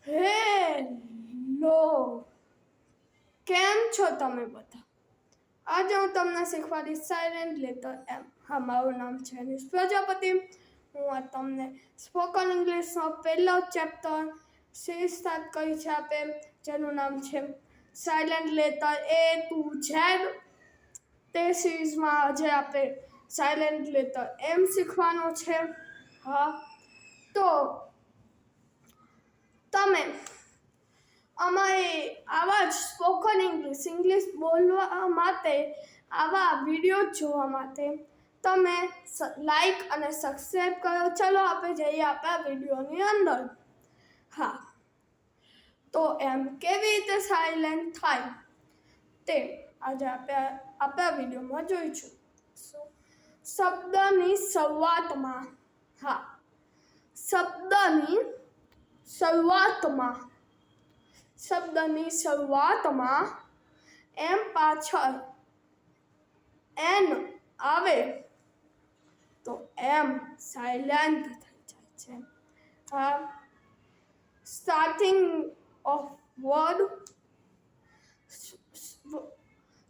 Hello, કેમ છો તમે બધા? આજે હું તમને શીખવાડીશ સાયલેન્ટ લેટર એમ. હા, મારું નામ છે અનિશ પ્રજાપતિ. હું આ તમને સ્પોકન ઇંગ્લિશનો પહેલો ચેપ્ટર સિરીઝ સ્ટાર્ટ કરી છે આપે, જેનું નામ છે silent letter A to Z. તે સિરીઝમાં આજે આપણે સાયલેન્ટ લેટર એમ શીખવાનો છે. હા, તો તમે અમારી આવા જ સ્પોકન ઇંગ્લિશ બોલવા માટે આવા વિડીયો જોવા માટે તમે લાઈક અને સબસ્ક્રાઈબ કરો. ચલો આપણે જઈએ આપણા વિડીયોની અંદર. હા, તો એમ કેવી રીતે સાયલેન્ટ થાય તે આજે આપણે આપણા વિડીયોમાં જોઈશું. શબ્દની શરૂઆતમાં, હા, શબ્દની શરૂઆતમાં એમ પાછળ એન આવે તો એમ સાયલેન્ટ થઈ જાય છે. હા, સ્ટાર્ટિંગ ઓફ વર્ડ,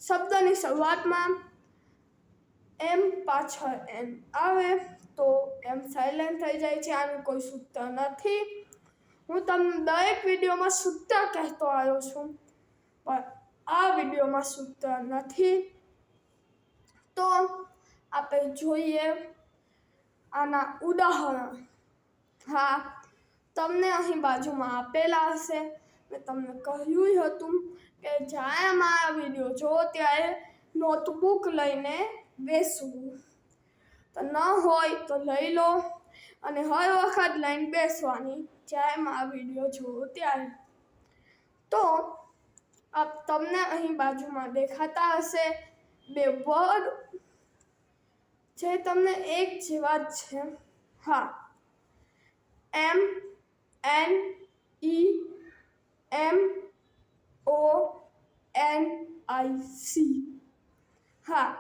શબ્દની શરૂઆતમાં એમ પાછળ એન આવે તો એમ સાયલેન્ટ થઈ જાય છે. આનું કોઈ સૂત્ર નથી. હું તમને દરેક વિડીયોમાં સૂત્ર કહેતો આવ્યો છું, પણ આ વિડીયોમાં સૂત્ર નથી. તો આપણે જોઈએ આના ઉદાહરણ. હા, તમને અહીં બાજુમાં આપેલા હશે. મેં તમને કહ્યું હતું કે જ્યારે મારા વિડીયો જોવો ત્યારે નોટબુક લઈને બેસવું. તો ન હોય તો લઈ લો અને હર વખત લઈને બેસવાની જ્યારે મારા વિડીયો જોવો ત્યારે. તો તમને અહીં બાજુમાં દેખાતા હશે બે વર્ડ જે તમને એક જેવા જ છે. હા, MEMONIC. હા,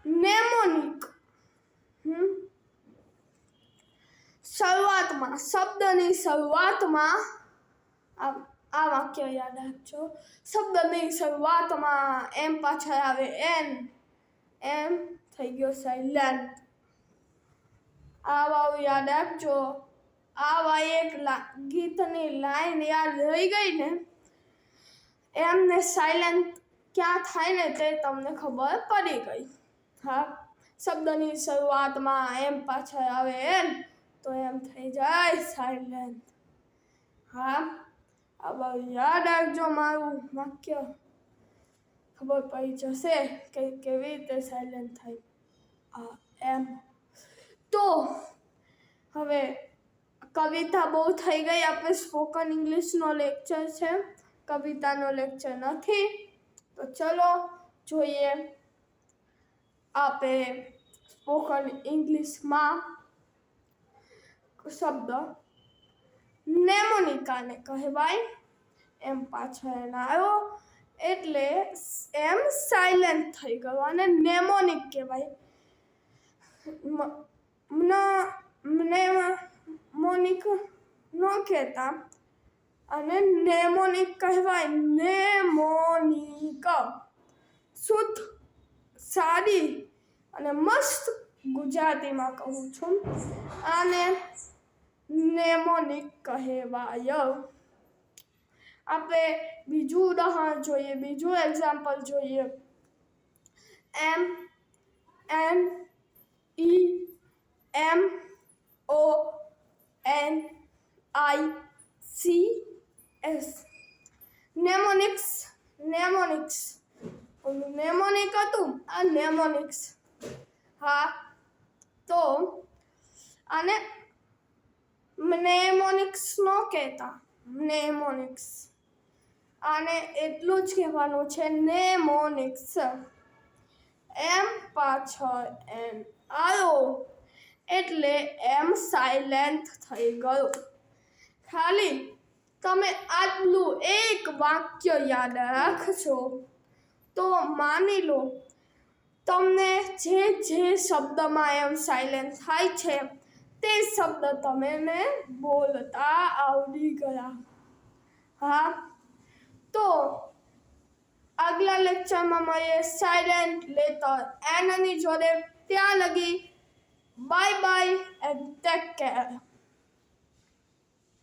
નેમોનિક. શરૂઆતમાં, શબ્દની શરૂઆતમાં આ વાક્ય યાદ રાખજો. શબ્દની શરૂઆતમાં એમ પાછળ આવે એન, એમ થઈ ગયો સાયલેન્ટ. આ વાળું યાદ રાખજો. આવા એક ગીતની લાઈન યાદ રહી ગઈ ને, એમને સાયલેન્ટ ક્યાં થાય ને તે તમને ખબર પડી ગઈ. હા, શબ્દની શરૂઆતમાં એમ પાછળ આવે એન તો એમ થઈ જાય સાયલેન્ટ. હા, આવા યાદ રાખજો. મારું વાક્ય ખબર પડી જશે કે કેવી રીતે સાયલેન્ટ થાય. હા, એમ. તો હવે કવિતા બહુ થઈ ગઈ. આપણે સ્પોકન ઇંગ્લિશનો લેક્ચર છે, કવિતાનો લેક્ચર નથી. તો ચલો જોઈએ આપણે સ્પોકન ઇંગ્લિશમાં શબ્દ નેમોનિકાને કહેવાય. એમ પાછળ એના આવ્યો એટલે એમ સાયલેન્ટ થઈ ગયો અને નેમોનિક કહેવાય. નેમોનિક ન કહેતા અને નેમોનિક કહેવાય. નેમોનિક શુદ્ધ, સાદી અને મસ્ત ગુજરાતીમાં કહું છું, આને નેમોનિક કહેવાય. આપણે બીજું ઉદાહરણ જોઈએ, બીજું એક્ઝામ્પલ જોઈએ. MEMONICS. નેમોનિક્સ. નેમોનિક હતું, આ નેમોનિક્સ. હા, તો આને નેમોનિક્સ ન કહેતા, નેમોનિક્સ. આને એટલું જ કહેવાનું છે નેમોનિક્સ. એમ પાછળ એન આવ્યો એટલે એમ સાયલેન્ટ થઈ ગયો. ખાલી તમે આટલું એક વાક્ય યાદ રાખશો તો માની લો તમને જે શબ્દમાં એમ સાયલેન્ટ થાય છે તે શબ્દ તમને બોલતા આવડી ગયા. હા, તો આગલા લેક્ચરમાં મળીએ સાયલેન્ટ લેટર એનની જોડે. ત્યાં લગી bye bye and take care.